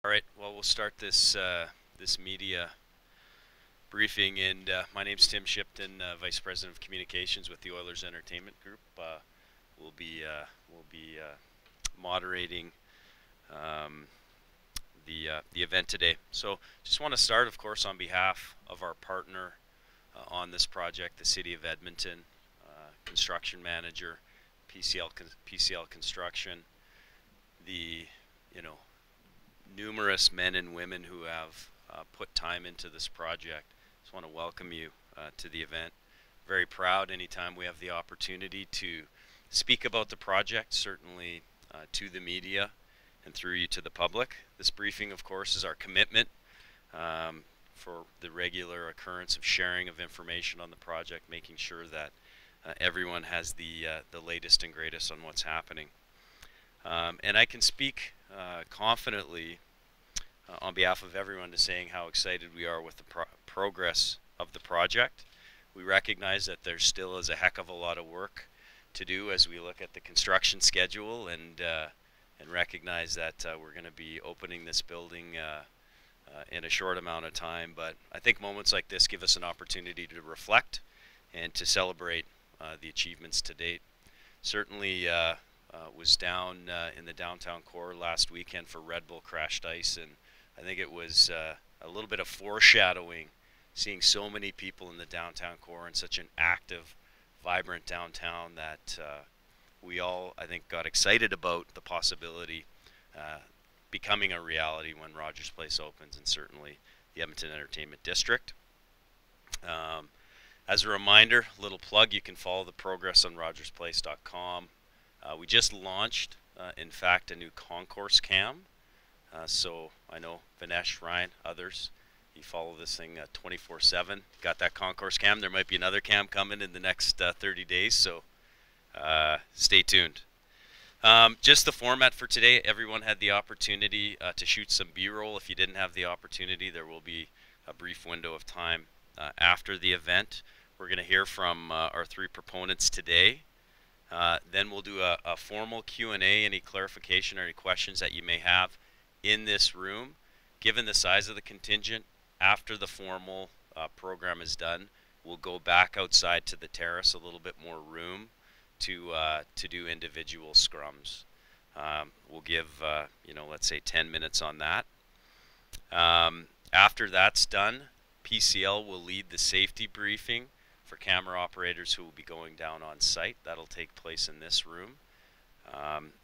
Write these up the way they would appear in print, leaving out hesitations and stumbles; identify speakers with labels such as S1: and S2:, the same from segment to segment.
S1: All right. Well, we'll start this media briefing, and my name's Tim Shipton, Vice President of Communications with the Oilers Entertainment Group. We'll be moderating um, the event today. So, just want to start, of course, on behalf of our partner on this project, the City of Edmonton, construction manager, PCL Construction, the numerous men and women who have put time into this project. Just want to welcome you to the event. Very proud anytime we have the opportunity to speak about the project, certainly to the media and through you to the public. This briefing, of course, is our commitment for the regular occurrence of sharing of information on the project, making sure that everyone has the latest and greatest on what's happening. And I can speak confidently on behalf of everyone to saying how excited we are with the progress of the project. We recognize that there still is a heck of a lot of work to do as we look at the construction schedule and recognize that we're going to be opening this building in a short amount of time. But I think moments like this give us an opportunity to reflect and to celebrate the achievements to date. Certainly was down in the downtown core last weekend for Red Bull Crashed Ice, and I think it was a little bit of foreshadowing, seeing so many people in the downtown core and such an active, vibrant downtown that we all, I think, got excited about the possibility becoming a reality when Rogers Place opens, and certainly the Edmonton Entertainment District. As a reminder, little plug, you can follow the progress on rogersplace.com. We just launched, in fact, a new concourse cam. So I know Vinesh, Ryan, others, you follow this thing 24/7. Got that concourse cam. There might be another cam coming in the next 30 days, so stay tuned. Just the format for today, everyone had the opportunity to shoot some B-roll. If you didn't have the opportunity, there will be a brief window of time after the event. We're going to hear from our three proponents today. Then we'll do a formal Q&A, any clarification or any questions that you may have in this room. Given the size of the contingent, after the formal program is done, we'll go back outside to the terrace, a little bit more room to do individual scrums. We'll give, let's say 10 minutes on that. After that's done, PCL will lead the safety briefing for camera operators who will be going down on site. That'll take place in this room.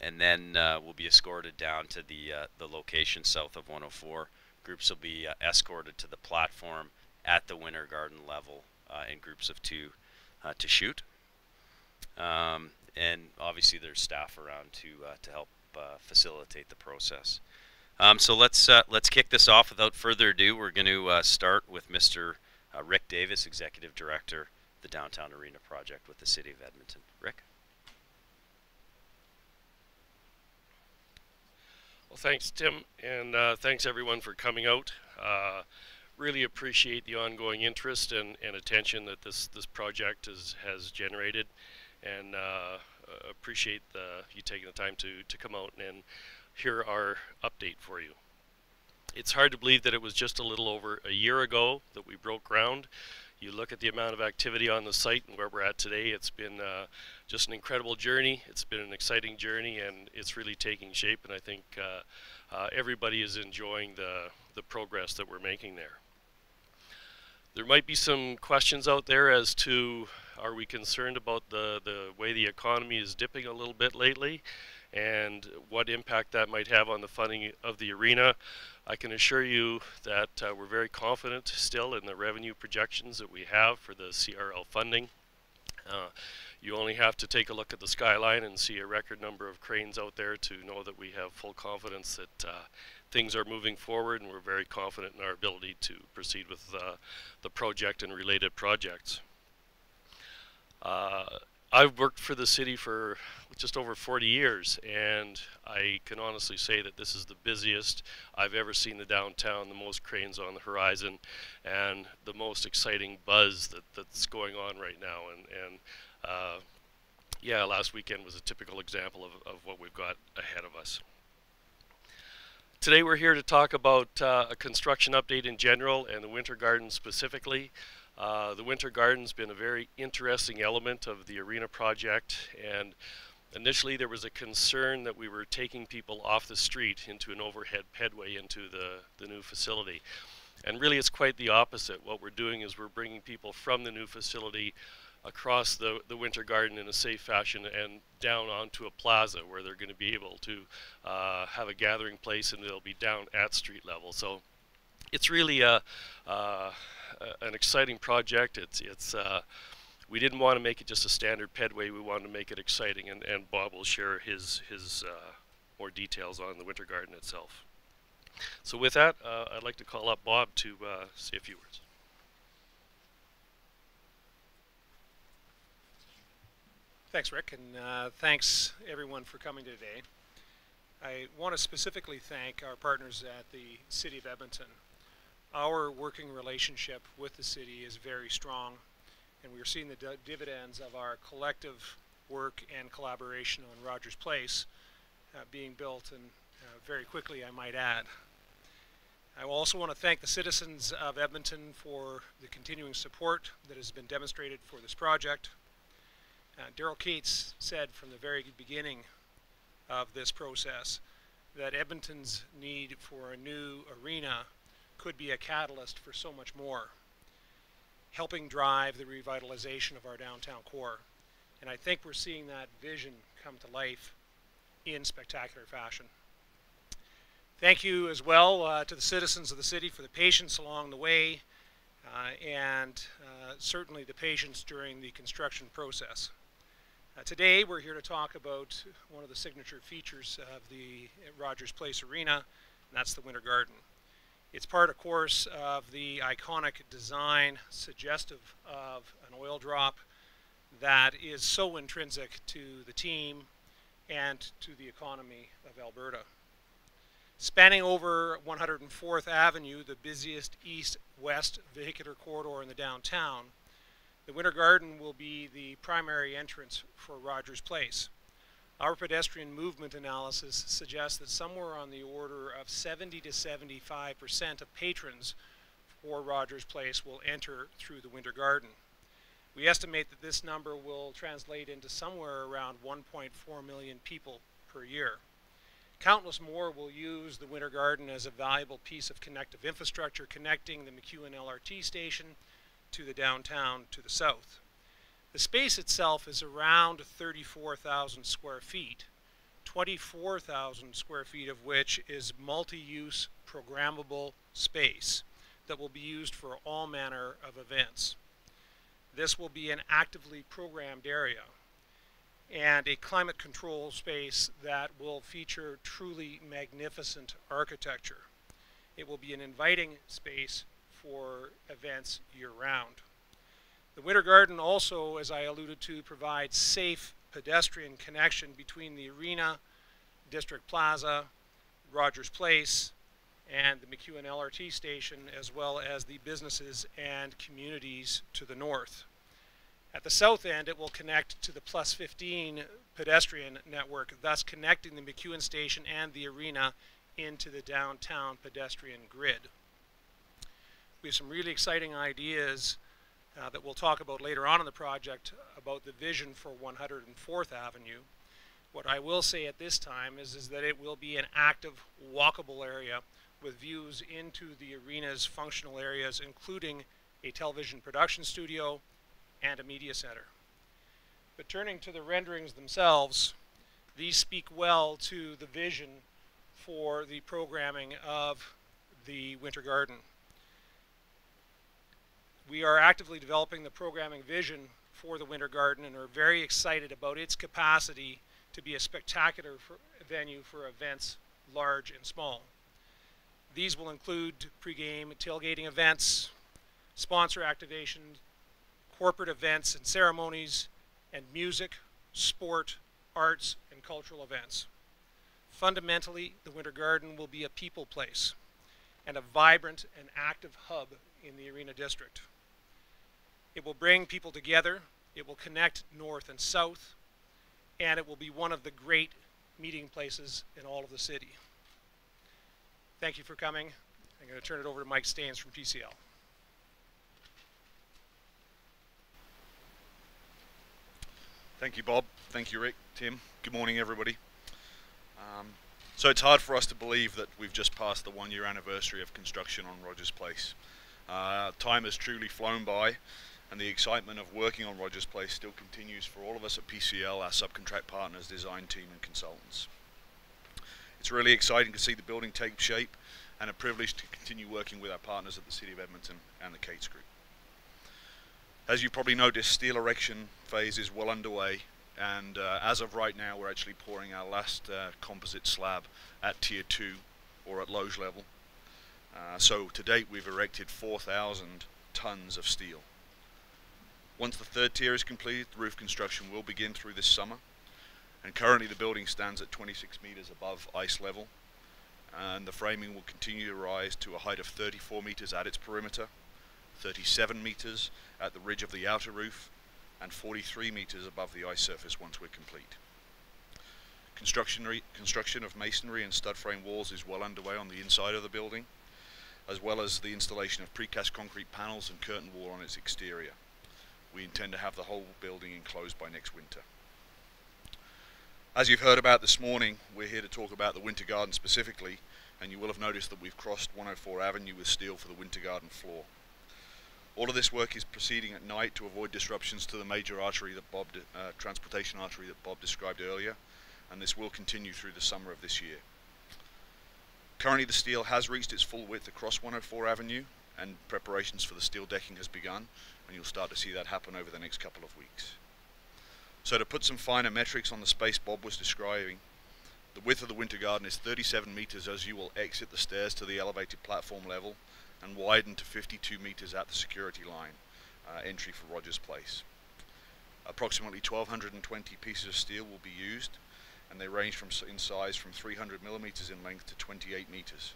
S1: And then we'll be escorted down to the location south of 104. Groups will be escorted to the platform at the Winter Garden level in groups of two to shoot. And obviously there's staff around to help facilitate the process. So let's kick this off. Without further ado, we're going to start with Mr. Rick Davis, Executive Director, the Downtown Arena Project with the City of Edmonton. Rick?
S2: Well, thanks, Tim, and thanks everyone for coming out. Really appreciate the ongoing interest and attention that this project has generated, and appreciate you taking the time to come out and hear our update for you. It's hard to believe that it was just a little over a year ago that we broke ground. You look at the amount of activity on the site and where we're at today, it's been just an incredible journey. It's been an exciting journey, and it's really taking shape, and I think everybody is enjoying the progress that we're making there. There might be some questions out there as to, are we concerned about the way the economy is dipping a little bit lately, and what impact that might have on the funding of the arena. I can assure you that we're very confident still in the revenue projections that we have for the CRL funding. You only have to take a look at the skyline and see a record number of cranes out there to know that we have full confidence that things are moving forward, and we're very confident in our ability to proceed with the project and related projects. I've worked for the city for just over 40 years, and I can honestly say that this is the busiest I've ever seen the downtown, the most cranes on the horizon, and the most exciting buzz that's going on right now. And yeah, last weekend was a typical example of what we've got ahead of us. Today we're here to talk about a construction update in general and the Winter Garden specifically. The Winter Garden's been a very interesting element of the arena project, and initially there was a concern that we were taking people off the street into an overhead pedway into the new facility. And really it's quite the opposite. What we're doing is we're bringing people from the new facility across the Winter Garden in a safe fashion and down onto a plaza where they're going to be able to have a gathering place, and they'll be down at street level. So it's really an exciting project. We didn't want to make it just a standard pedway. We wanted to make it exciting, and Bob will share his more details on the Winter Garden itself. So with that, I'd like to call up Bob to say a few words.
S3: Thanks, Rick, and thanks everyone for coming today. I want to specifically thank our partners at the City of Edmonton. Our working relationship with the city is very strong, and we're seeing the dividends of our collective work and collaboration on Rogers Place being built, and very quickly, I might add. I also want to thank the citizens of Edmonton for the continuing support that has been demonstrated for this project. Daryl Cates said from the very beginning of this process that Edmonton's need for a new arena could be a catalyst for so much more, helping drive the revitalization of our downtown core. And I think we're seeing that vision come to life in spectacular fashion. Thank you as well to the citizens of the city for the patience along the way and certainly the patience during the construction process. Today we're here to talk about one of the signature features of the Rogers Place Arena, and that's the Winter Garden. It's part, of course, of the iconic design suggestive of an oil drop that is so intrinsic to the team and to the economy of Alberta. Spanning over 104th Avenue, the busiest east-west vehicular corridor in the downtown, the Winter Garden will be the primary entrance for Rogers Place. Our pedestrian movement analysis suggests that somewhere on the order of 70 to 75% of patrons for Rogers Place will enter through the Winter Garden. We estimate that this number will translate into somewhere around 1.4 million people per year. Countless more will use the Winter Garden as a valuable piece of connective infrastructure connecting the McEwen LRT station to the downtown to the south. The space itself is around 34,000 square feet, 24,000 square feet of which is multi-use programmable space that will be used for all manner of events. This will be an actively programmed area and a climate control space that will feature truly magnificent architecture. It will be an inviting space for events year-round. The Winter Garden also, as I alluded to, provides safe pedestrian connection between the arena, District Plaza, Rogers Place, and the McEwen LRT station, as well as the businesses and communities to the north. At the south end, it will connect to the Plus 15 pedestrian network, thus connecting the McEwen station and the arena into the downtown pedestrian grid. We have some really exciting ideas that we'll talk about later on in the project about the vision for 104th Avenue. What I will say at this time is that it will be an active, walkable area with views into the arena's functional areas, including a television production studio and a media center. But turning to the renderings themselves, these speak well to the vision for the programming of the Winter Garden. We are actively developing the programming vision for the Winter Garden and are very excited about its capacity to be a spectacular venue for events large and small. These will include pre-game tailgating events, sponsor activations, corporate events and ceremonies, and music, sport, arts, and cultural events. Fundamentally, the Winter Garden will be a people place and a vibrant and active hub in the Arena District. It will bring people together, it will connect north and south, and it will be one of the great meeting places in all of the city. Thank you for coming. I'm going to turn it over to Mike Staines from PCL.
S4: Thank you, Bob. Thank you, Rick, Tim. Good morning, everybody. So it's hard for us to believe that we've just passed the 1-year anniversary of construction on Rogers Place. Time has truly flown by, and the excitement of working on Rogers Place still continues for all of us at PCL, our subcontract partners, design team and consultants. It's really exciting to see the building take shape, and a privilege to continue working with our partners at the City of Edmonton and the Cates Group. As you probably noticed, steel erection phase is well underway, and as of right now we're actually pouring our last composite slab at tier 2 or at loge level. So to date we've erected 4,000 tons of steel. Once the third tier is completed, the roof construction will begin through this summer, and currently the building stands at 26 meters above ice level, and the framing will continue to rise to a height of 34 meters at its perimeter, 37 meters at the ridge of the outer roof, and 43 meters above the ice surface once we're complete. Construction of masonry and stud frame walls is well underway on the inside of the building, as well as the installation of precast concrete panels and curtain wall on its exterior. We intend to have the whole building enclosed by next winter. As you've heard about this morning, we're here to talk about the Winter Garden specifically, and you will have noticed that we've crossed 104 Avenue with steel for the Winter Garden floor. All of this work is proceeding at night to avoid disruptions to the major artery that transportation artery that Bob described earlier, and this will continue through the summer of this year. Currently the steel has reached its full width across 104 Avenue, and preparations for the steel decking has begun, and you'll start to see that happen over the next couple of weeks. So to put some finer metrics on the space Bob was describing, the width of the Winter Garden is 37 meters as you will exit the stairs to the elevated platform level, and widen to 52 meters at the security line, entry for Rogers Place. Approximately 1,220 pieces of steel will be used, and they range in size from 300 millimeters in length to 28 meters.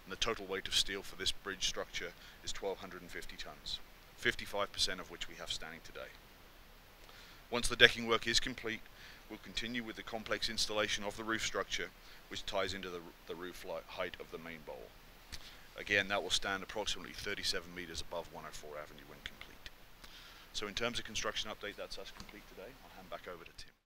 S4: And the total weight of steel for this bridge structure is 1,250 tons, 55% of which we have standing today. Once the decking work is complete, we'll continue with the complex installation of the roof structure, which ties into the roof height of the main bowl. Again, that will stand approximately 37 meters above 104 Avenue when complete. So in terms of construction update, that's us complete today. I'll hand back over to Tim.